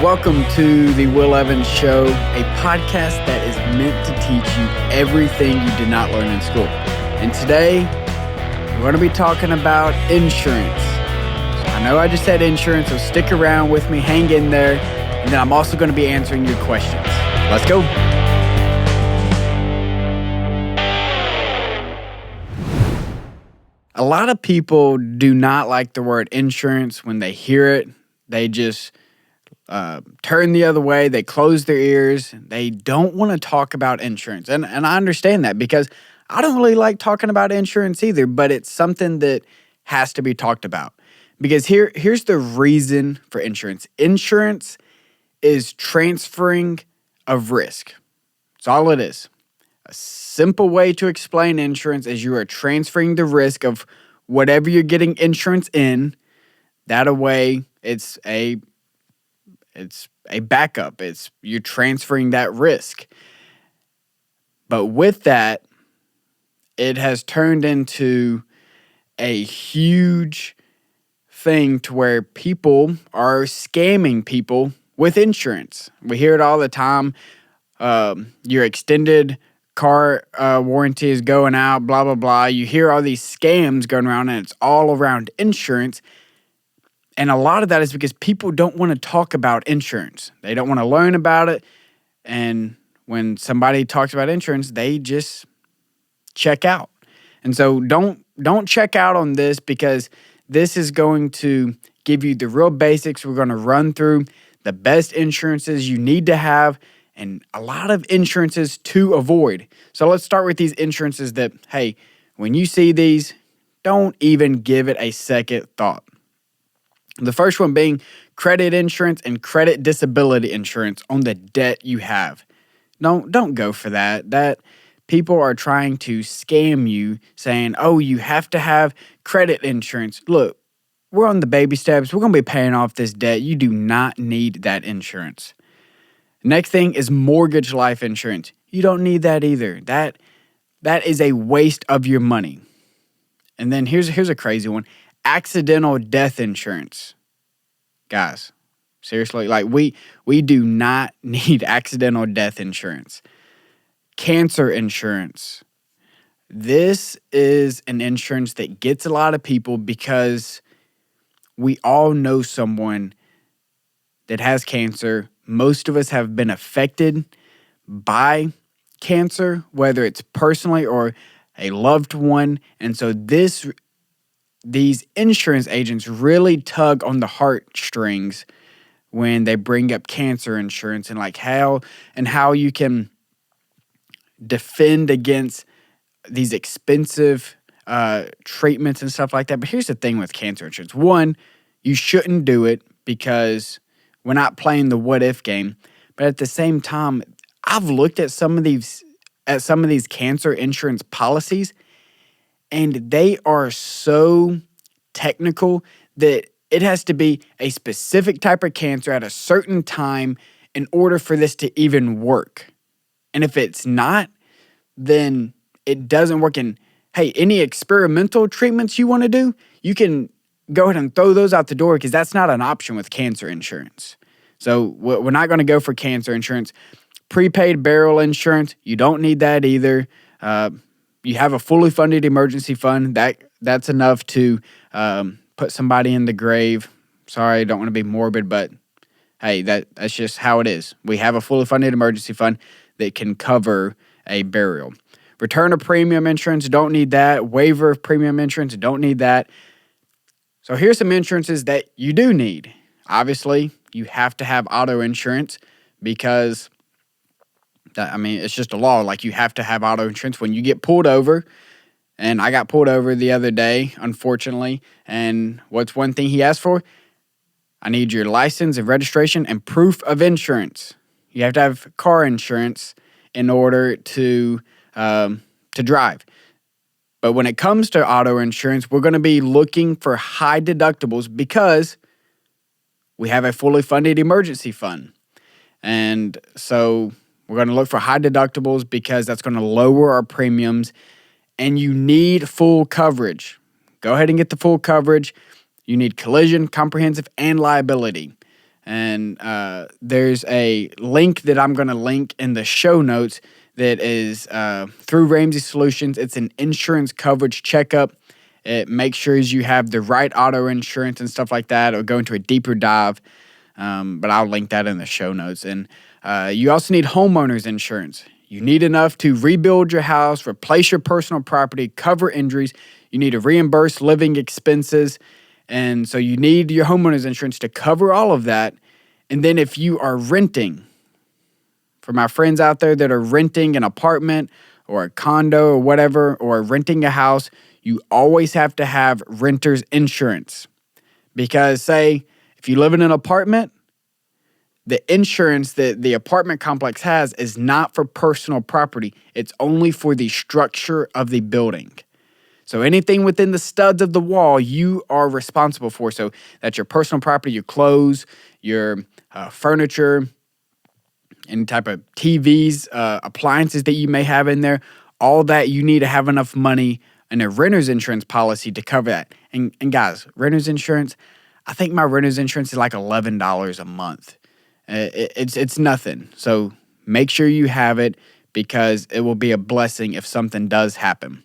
Welcome to the Will Evans Show, a podcast that is meant to teach you everything you did not learn in school. And today, we're going to be talking about insurance. I know I just said insurance, so stick around with me, hang in there, and then I'm also going to be answering your questions. Let's go. A lot of people do not like the word insurance. When they hear it, they just turn the other way. They close their ears. They don't want to talk about insurance. And I understand that because I don't really like talking about insurance either, but it's something that has to be talked about. Because here's the reason for insurance. Insurance is transferring of risk. That's all it is. A simple way to explain insurance is you are transferring the risk of whatever you're getting insurance in. That way, it's a backup. You're transferring that risk. But with that, it has turned into a huge thing to where people are scamming people with insurance. We hear it all the time. Your extended car warranty is going out, blah, blah, blah. You hear all these scams going around, and it's all around insurance. And a lot of that is because people don't want to talk about insurance. They don't want to learn about it. And when somebody talks about insurance, they just check out. And so don't check out on this, because this is going to give you the real basics. We're going to run through the best insurances you need to have and a lot of insurances to avoid. So let's start with these insurances that, hey, when you see these, don't even give it a second thought. The first one being credit insurance and credit disability insurance on the debt you have. Don't go for that. That people are trying to scam you saying, oh, you have to have credit insurance. Look, we're on the baby steps. We're going to be paying off this debt. You do not need that insurance. Next thing is mortgage life insurance. You don't need that either. That is a waste of your money. And then here's a crazy one. Accidental death insurance. Guys, seriously, like we do not need accidental death insurance. Cancer insurance. This is an insurance that gets a lot of people because we all know someone that has cancer. Most of us have been affected by cancer, whether it's personally or a loved one. And so these insurance agents really tug on the heartstrings when they bring up cancer insurance and like how you can defend against these expensive treatments and stuff like that. But here's the thing with cancer insurance. One, you shouldn't do it because we're not playing the what if game. But at the same time, I've looked at some of these cancer insurance policies, and they are so technical that it has to be a specific type of cancer at a certain time in order for this to even work. And if it's not, then it doesn't work. And hey, any experimental treatments you want to do, you can go ahead and throw those out the door because that's not an option with cancer insurance. So we're not going to go for cancer insurance. Prepaid burial insurance, you don't need that either. You have a fully funded emergency fund. That's enough to put somebody in the grave. Sorry, I don't want to be morbid, but hey, that's just how it is. We have a fully funded emergency fund that can cover a burial. Return of premium insurance, don't need that. Waiver of premium insurance, don't need that. So here's some insurances that you do need. Obviously, you have to have auto insurance because it's just a law. Like, you have to have auto insurance when you get pulled over. And I got pulled over the other day, unfortunately. And what's one thing he asked for? I need your license and registration and proof of insurance. You have to have car insurance in order to drive. But when it comes to auto insurance, we're going to be looking for high deductibles because we have a fully funded emergency fund. And so we're going to look for high deductibles because that's going to lower our premiums. And you need full coverage. Go ahead and get the full coverage. You need collision, comprehensive, and liability. And there's a link that I'm going to link in the show notes that is through Ramsey Solutions. It's an insurance coverage checkup. It makes sure you have the right auto insurance and stuff like that. It'll go into a deeper dive, but I'll link that in the show notes. And you also need homeowners insurance. You need enough to rebuild your house, replace your personal property, cover injuries. You need to reimburse living expenses. And so you need your homeowners insurance to cover all of that. And then if you are renting, for my friends out there that are renting an apartment or a condo or whatever, or renting a house, you always have to have renter's insurance. Because say, if you live in an apartment, the insurance that the apartment complex has is not for personal property. It's only for the structure of the building. So anything within the studs of the wall, you are responsible for. So that's your personal property, your clothes, your furniture, any type of TVs, appliances that you may have in there. All that, you need to have enough money in a renter's insurance policy to cover that. And guys, renter's insurance, I think my renter's insurance is like $11 a month. It's nothing. So make sure you have it, because it will be a blessing if something does happen.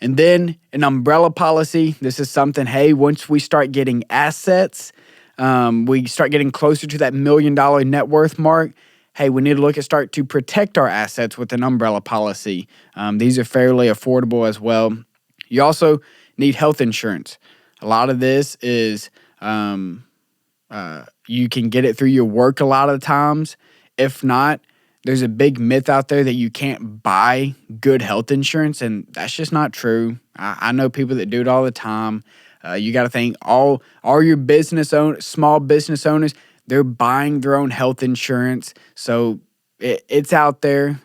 And then an umbrella policy. This is something, hey, once we start getting assets, we start getting closer to that $1 million net worth mark, hey, we need to start to protect our assets with an umbrella policy. These are fairly affordable as well. You also need health insurance. A lot of this is you can get it through your work a lot of the times. If not, there's a big myth out there that you can't buy good health insurance, and that's just not true. I know people that do it all the time. You got to think all your small business owners, they're buying their own health insurance. So it's out there.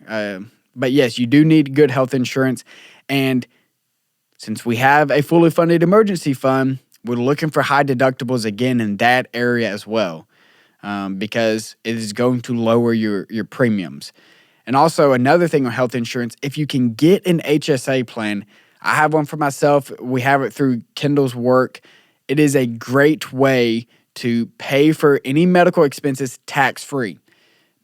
But yes, you do need good health insurance. And since we have a fully funded emergency fund, we're looking for high deductibles again in that area as well, because it is going to lower your premiums. And also another thing on health insurance, if you can get an HSA plan, I have one for myself. We have it through Kendall's work. It is a great way to pay for any medical expenses tax-free,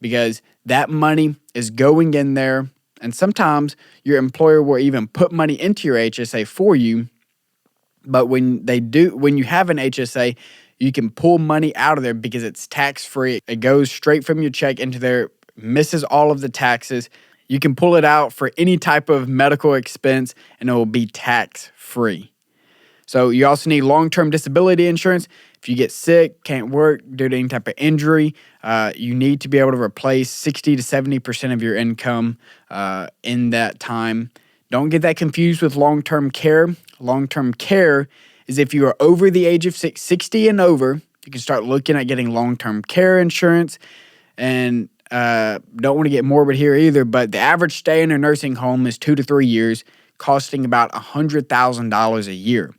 because that money is going in there. And sometimes your employer will even put money into your HSA for you. But when you have an HSA, you can pull money out of there because it's tax-free. It goes straight from your check into there, misses all of the taxes. You can pull it out for any type of medical expense, and it will be tax-free. So you also need long-term disability insurance. If you get sick, can't work due to any type of injury, you need to be able to replace 60 to 70% of your income in that time. Don't get that confused with long-term care. Long-term care is if you are over the age of 60 and over, you can start looking at getting long-term care insurance. And don't want to get morbid here either, but the average stay in a nursing home is 2 to 3 years, costing about $100,000 a year.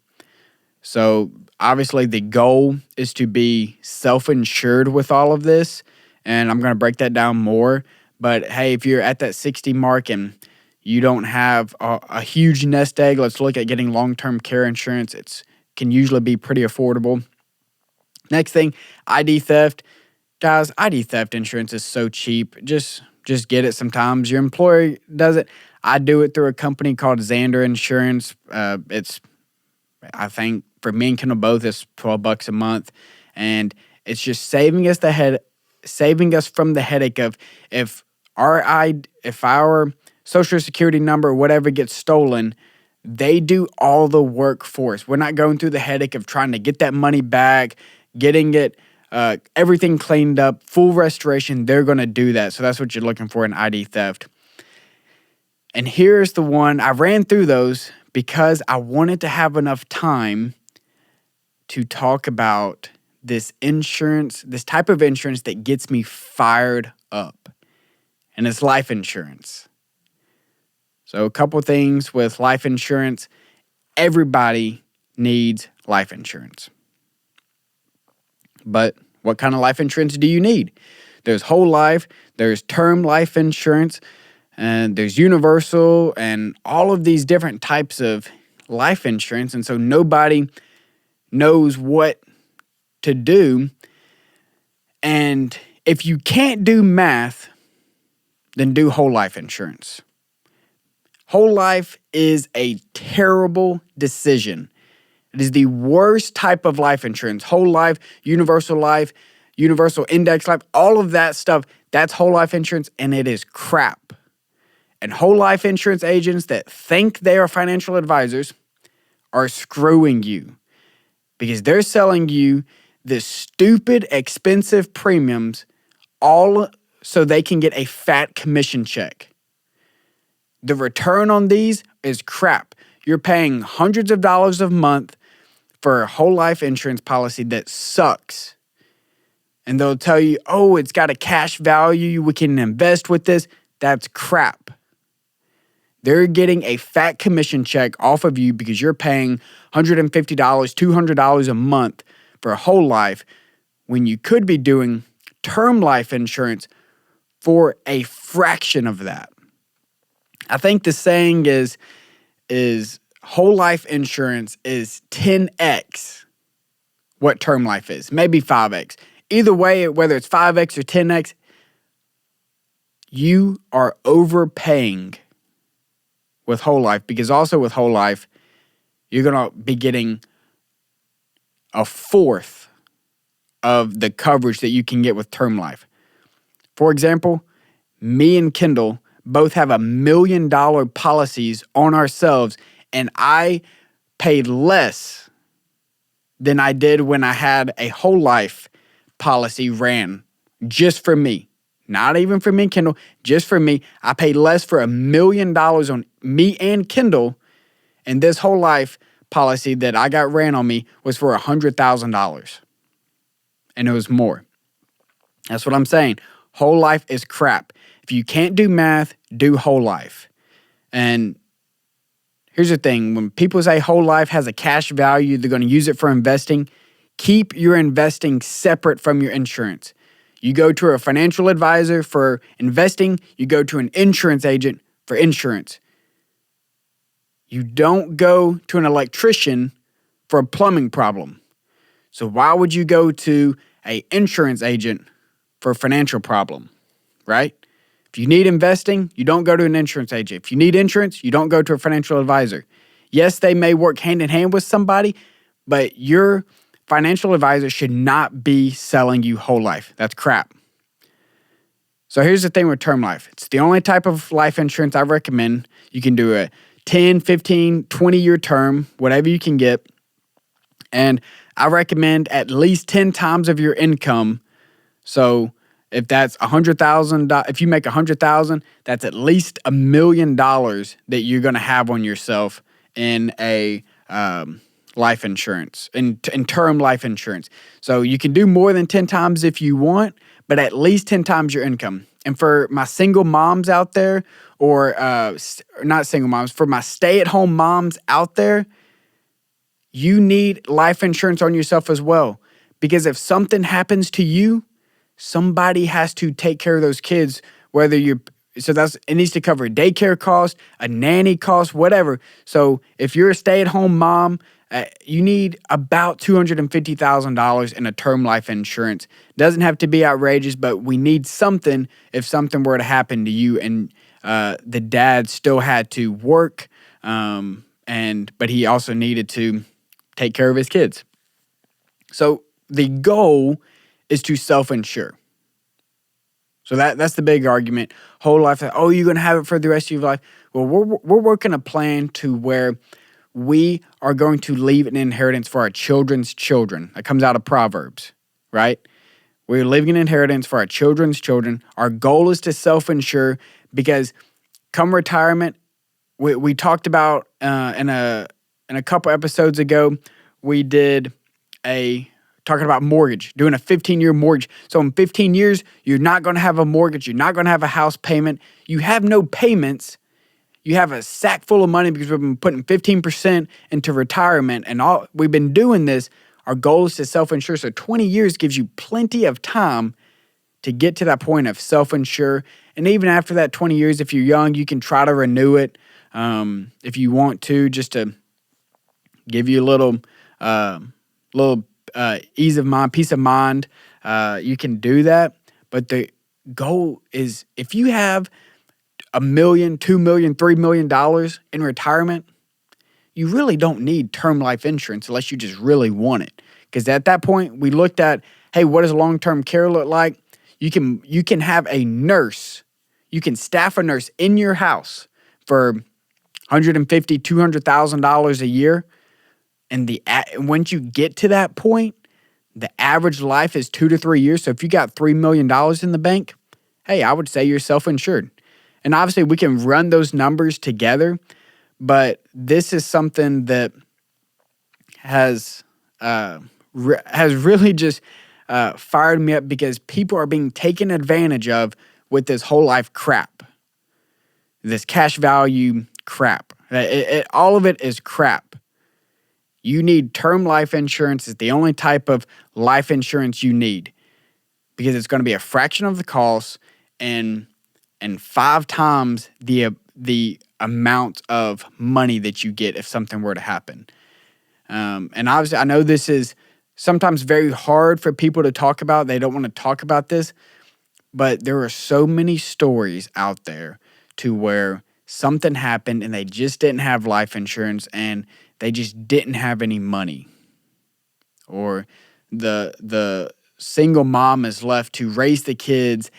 So obviously the goal is to be self-insured with all of this, and I'm going to break that down more. But hey, if you're at that 60 mark and you don't have a huge nest egg, let's look at getting long-term care insurance. It can usually be pretty affordable. Next thing, ID theft. Guys, ID theft insurance is so cheap. Just get it sometimes. Your employer does it. I do it through a company called Zander Insurance. I think for me and Kendall both, it's $12 a month. And it's just saving us from the headache of if our Social Security number or whatever gets stolen, they do all the work for us. We're not going through the headache of trying to get that money back, getting it, everything cleaned up, full restoration. They're going to do that. So that's what you're looking for in ID theft. And here's the one. I ran through those because I wanted to have enough time to talk about this insurance, this type of insurance that gets me fired up. And it's life insurance. So a couple things with life insurance. Everybody needs life insurance. But what kind of life insurance do you need? There's whole life, there's term life insurance, and there's universal, and all of these different types of life insurance. And so nobody knows what to do. And if you can't do math, then do whole life insurance. Whole life is a terrible decision. It is the worst type of life insurance. Whole life, universal index life, all of that stuff, that's whole life insurance, and it is crap. And whole life insurance agents that think they are financial advisors are screwing you because they're selling you this stupid, expensive premiums all so they can get a fat commission check. The return on these is crap. You're paying hundreds of dollars a month for a whole life insurance policy that sucks. And they'll tell you, oh, it's got a cash value. We can invest with this. That's crap. They're getting a fat commission check off of you because you're paying $150, $200 a month for a whole life when you could be doing term life insurance for a fraction of that. I think the saying is whole life insurance is 10x what term life is, maybe 5x. Either way, whether it's 5x or 10x, you are overpaying with whole life because also with whole life, you're going to be getting a fourth of the coverage that you can get with term life. For example, me and Kendall both have $1 million policies on ourselves, and I paid less than I did when I had a whole life policy ran just for me. Not even for me and Kendall, just for me. I paid less for $1 million on me and Kendall, and this whole life policy that I got ran on me was for $100,000. And it was more. That's what I'm saying. Whole life is crap. If you can't do math, do whole life. And here's the thing. When people say whole life has a cash value, they're going to use it for investing. Keep your investing separate from your insurance. You go to a financial advisor for investing. You go to an insurance agent for insurance. You don't go to an electrician for a plumbing problem. So why would you go to an insurance agent for a financial problem, right? If you need investing, you don't go to an insurance agent. If you need insurance, you don't go to a financial advisor. Yes, they may work hand in hand with somebody, but your financial advisor should not be selling you whole life. That's crap. So here's the thing with term life. It's the only type of life insurance I recommend. You can do a 10, 15, 20-year term, whatever you can get. And I recommend at least 10 times of your income. So if that's $100,000, if you make $100,000, that's at least $1 million that you're going to have on yourself in a life insurance, in term life insurance. So you can do more than 10 times if you want, but at least 10 times your income. And for my single moms out there, or not single moms, for my stay-at-home moms out there, you need life insurance on yourself as well. Because if something happens to you, somebody has to take care of those kids, it needs to cover a daycare cost, a nanny cost, whatever. So if you're a stay-at-home mom, you need about $250,000 in a term life insurance. Doesn't have to be outrageous, but we need something if something were to happen to you and the dad still had to work, but he also needed to take care of his kids. So the goal is to self-insure. So that's the big argument. Whole life, oh, you're going to have it for the rest of your life. Well, we're working a plan to where we are going to leave an inheritance for our children's children. That comes out of Proverbs, right? We're leaving an inheritance for our children's children. Our goal is to self-insure because come retirement, we talked about in a couple episodes ago, we did talking about mortgage, doing a 15-year mortgage. So in 15 years, you're not going to have a mortgage. You're not going to have a house payment. You have no payments. You have a sack full of money because we've been putting 15% into retirement. And we've been doing this. Our goal is to self-insure. So 20 years gives you plenty of time to get to that point of self-insure. And even after that 20 years, if you're young, you can try to renew it if you want to, just to give you a little ease of mind, peace of mind. You can do that, but the goal is if you have $1 million, $2 million, $3 million in retirement, you really don't need term life insurance unless you just really want it. Because at that point, we looked at, hey, what does long-term care look like? You can have a nurse, you can staff a nurse in your house for $150,000, $200,000 a year. And once you get to that point, the average life is 2 to 3 years. So if you got $3 million in the bank, hey, I would say you're self-insured. And obviously, we can run those numbers together, but this is something that has really just fired me up because people are being taken advantage of with this whole life crap, this cash value crap. All of it is crap. You need term life insurance. It's the only type of life insurance you need because it's going to be a fraction of the cost and 5 times the amount of money that you get if something were to happen. And obviously, I know this is sometimes very hard for people to talk about. They don't want to talk about this, but there are so many stories out there to where something happened and they just didn't have life insurance and they just didn't have any money. Or the single mom is left to raise the kids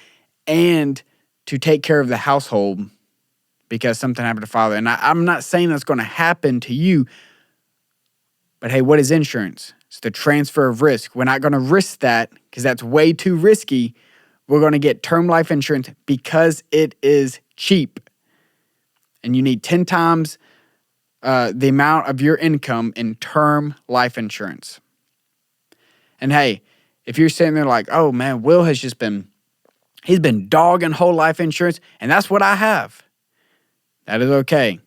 and to take care of the household because something happened to father. And I'm not saying that's going to happen to you, but hey, what is insurance? It's the transfer of risk. We're not going to risk that because that's way too risky. We're going to get term life insurance because it is cheap. And you need 10 times the amount of your income in term life insurance. And hey, if you're sitting there like, oh man, Will has just he's been dogging whole life insurance, and that's what I have. That is okay.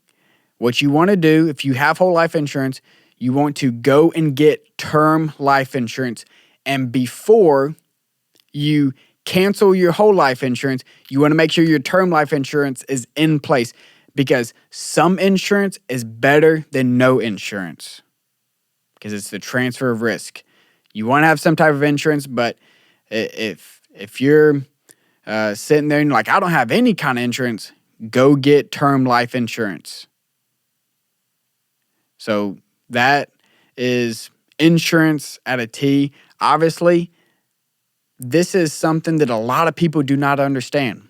What you want to do, if you have whole life insurance, you want to go and get term life insurance. And before you cancel your whole life insurance, you want to make sure your term life insurance is in place because some insurance is better than no insurance because it's the transfer of risk. You want to have some type of insurance, but if you're sitting there and you're like, I don't have any kind of insurance, go get term life insurance. So that is insurance at a T. Obviously, this is something that a lot of people do not understand.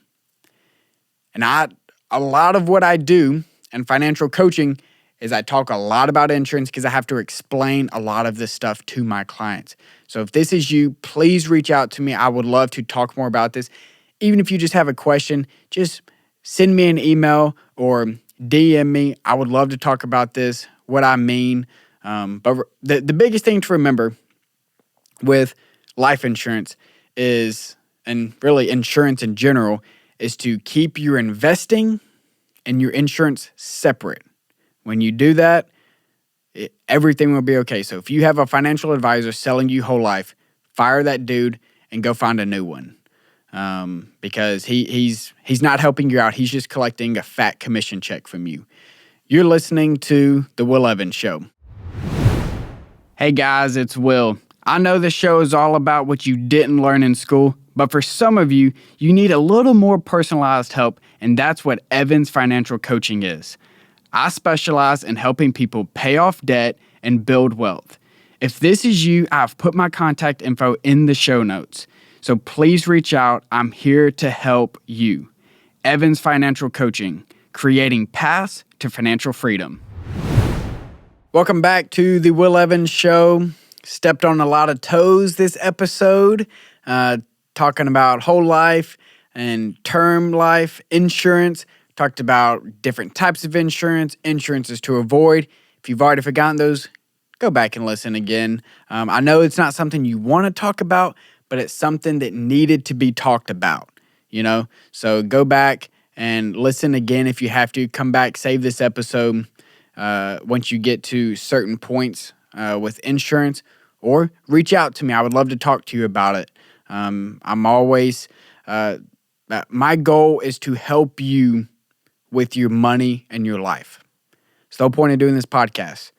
And a lot of what I do in financial coaching is I talk a lot about insurance because I have to explain a lot of this stuff to my clients. So if this is you, please reach out to me. I would love to talk more about this. Even if you just have a question, just send me an email or DM me. I would love to talk about this, what I mean. But the biggest thing to remember with life insurance is, and really insurance in general, is to keep your investing and your insurance separate. When you do that, everything will be okay. So if you have a financial advisor selling you whole life, fire that dude and go find a new one. Because he's not helping you out. He's just collecting a fat commission check from you. You're listening to The Will Evans Show. Hey guys, it's Will. I know this show is all about what you didn't learn in school, but for some of you, you need a little more personalized help, and that's what Evans Financial Coaching is. I specialize in helping people pay off debt and build wealth. If this is you, I've put my contact info in the show notes. So please reach out. I'm here to help you. Evans Financial Coaching, creating paths to financial freedom. Welcome back to the Will Evans Show. Stepped on a lot of toes this episode, talking about whole life and term life insurance. Talked about different types of insurances to avoid. If you've already forgotten those, go back and listen again. I know it's not something you want to talk about, but it's something that needed to be talked about, So go back and listen again if you have to. Come back, save this episode once you get to certain points with insurance, or reach out to me. I would love to talk to you about it. I'm always, my goal is to help you with your money and your life. It's the whole point of doing this podcast.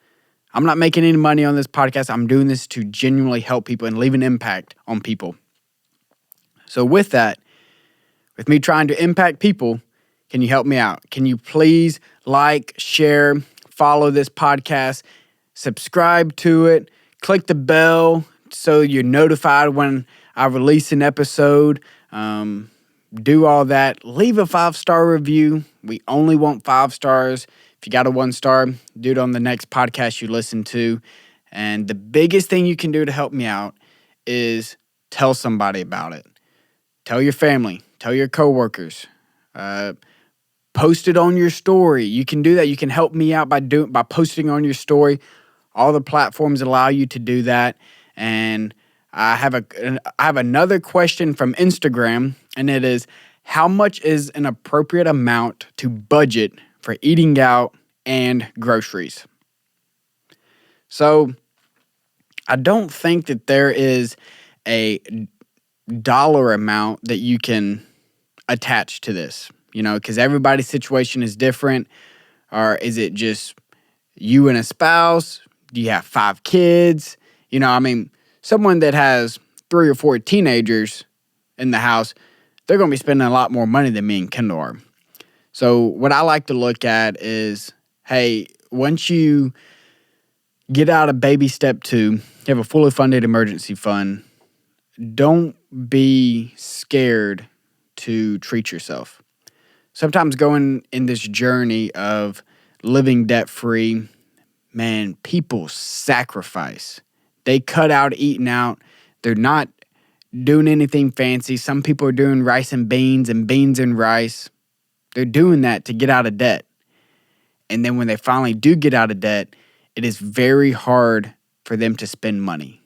I'm not making any money on this podcast. I'm doing this to genuinely help people and leave an impact on people. So with that, with me trying to impact people, can you help me out? Can you please like, share, follow this podcast, subscribe to it, click the bell so you're notified when I release an episode. Do all that. Leave a 5-star review. We only want 5 stars. If you got a 1 star, do it on the next podcast you listen to. And the biggest thing you can do to help me out is tell somebody about it. Tell your family. Tell your coworkers. Post it on your story. You can do that. You can help me out by posting on your story. All the platforms allow you to do that. And I have another question from Instagram, and it is, how much is an appropriate amount to budget for eating out and groceries? So I don't think that there is a dollar amount that you can attach to this, because everybody's situation is different. Or is it just you and a spouse? Do you have 5 kids? Someone that has 3 or 4 teenagers in the house, they're going to be spending a lot more money than me and Kendall are. So what I like to look at is, hey, once you get out of baby step 2, you have a fully funded emergency fund, don't be scared to treat yourself. Sometimes going in this journey of living debt-free, man, people sacrifice. They cut out eating out. They're not doing anything fancy. Some people are doing rice and beans and rice. They're doing that to get out of debt. And then when they finally do get out of debt, it is very hard for them to spend money.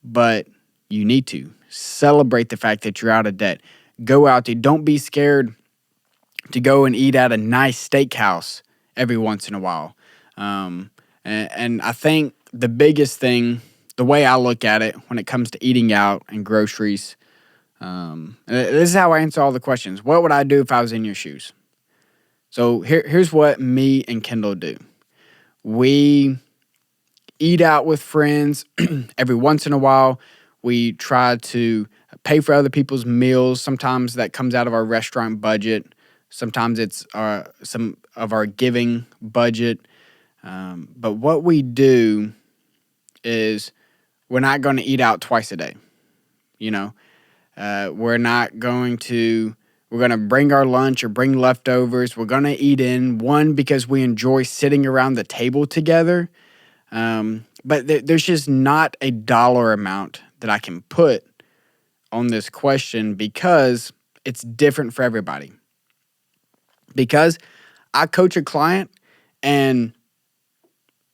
But you need to celebrate the fact that you're out of debt. Go out there. Don't be scared to go and eat at a nice steakhouse every once in a while. And I think the biggest thing, the way I look at it when it comes to eating out and groceries, this is how I answer all the questions. What would I do if I was in your shoes? So here's what me and Kendall do. We eat out with friends every once in a while. We try to pay for other people's meals. Sometimes that comes out of our restaurant budget. Sometimes it's some of our giving budget. But what we do is we're not going to eat out twice a day. We're going to bring our lunch or bring leftovers. We're going to eat in, one, because we enjoy sitting around the table together. But there's just not a dollar amount that I can put on this question because it's different for everybody. Because I coach a client and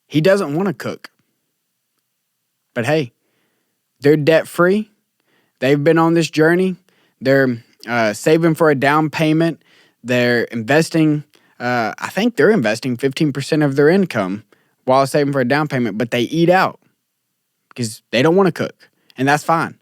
he doesn't want to cook. But hey, they're debt-free. They've been on this journey. They're saving for a down payment. They're investing, I think they're investing 15% of their income while saving for a down payment, but they eat out because they don't want to cook. And that's fine,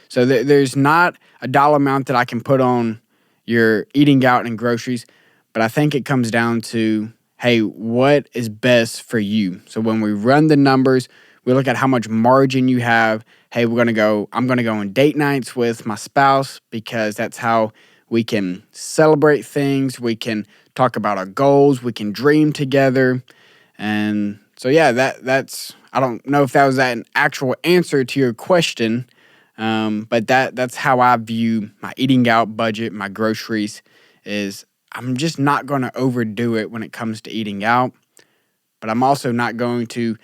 So there's not a dollar amount that I can put on your eating out and groceries, but I think it comes down to, hey, what is best for you? So when we run the numbers, we look at how much margin you have. Hey, I'm going to go on date nights with my spouse because that's how we can celebrate things. We can talk about our goals. We can dream together. And so, yeah, that's, I don't know if that was an actual answer to your question, but that's how I view my eating out budget, my groceries, is I'm just not going to overdo it when it comes to eating out, but I'm also not going to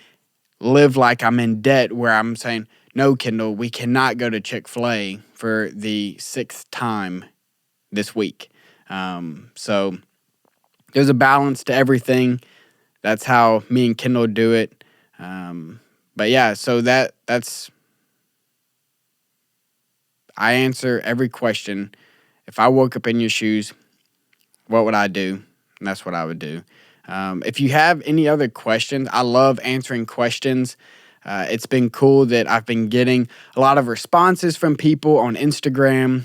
live like I'm in debt where I'm saying, no, Kendall, we cannot go to Chick-fil-A for the 6th time this week. So there's a balance to everything. That's how me and Kendall do it. But yeah, so that's I answer every question. If I woke up in your shoes, what would I do? And that's what I would do. If you have any other questions, I love answering questions. It's been cool that I've been getting a lot of responses from people on Instagram.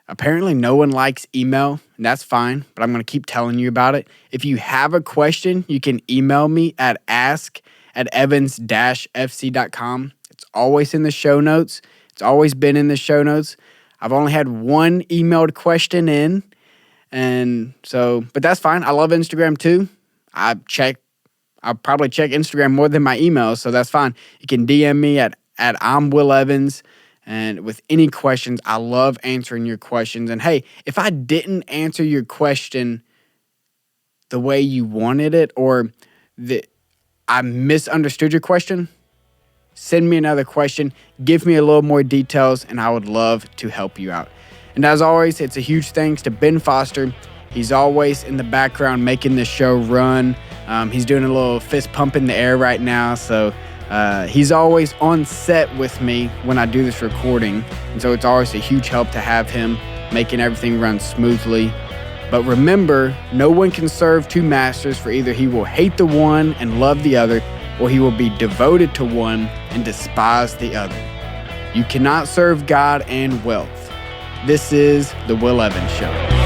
Apparently no one likes email, and that's fine, but I'm going to keep telling you about it. If you have a question, you can email me at ask@evans-fc.com. It's always in the show notes. It's always been in the show notes. I've only had one emailed question in, but that's fine. I love Instagram too. I'll probably check Instagram more than my emails, so that's fine. You can DM me at I'm Will Evans. And with any questions, I love answering your questions. And hey, if I didn't answer your question the way you wanted it, or I misunderstood your question, send me another question. Give me a little more details, and I would love to help you out. And as always, it's a huge thanks to Ben Foster. He's always in the background making this show run. He's doing a little fist pump in the air right now, so he's always on set with me when I do this recording, and so it's always a huge help to have him making everything run smoothly. But remember, no one can serve two masters, for either he will hate the one and love the other, or he will be devoted to one and despise the other. You cannot serve God and wealth. This is The Will Evans Show.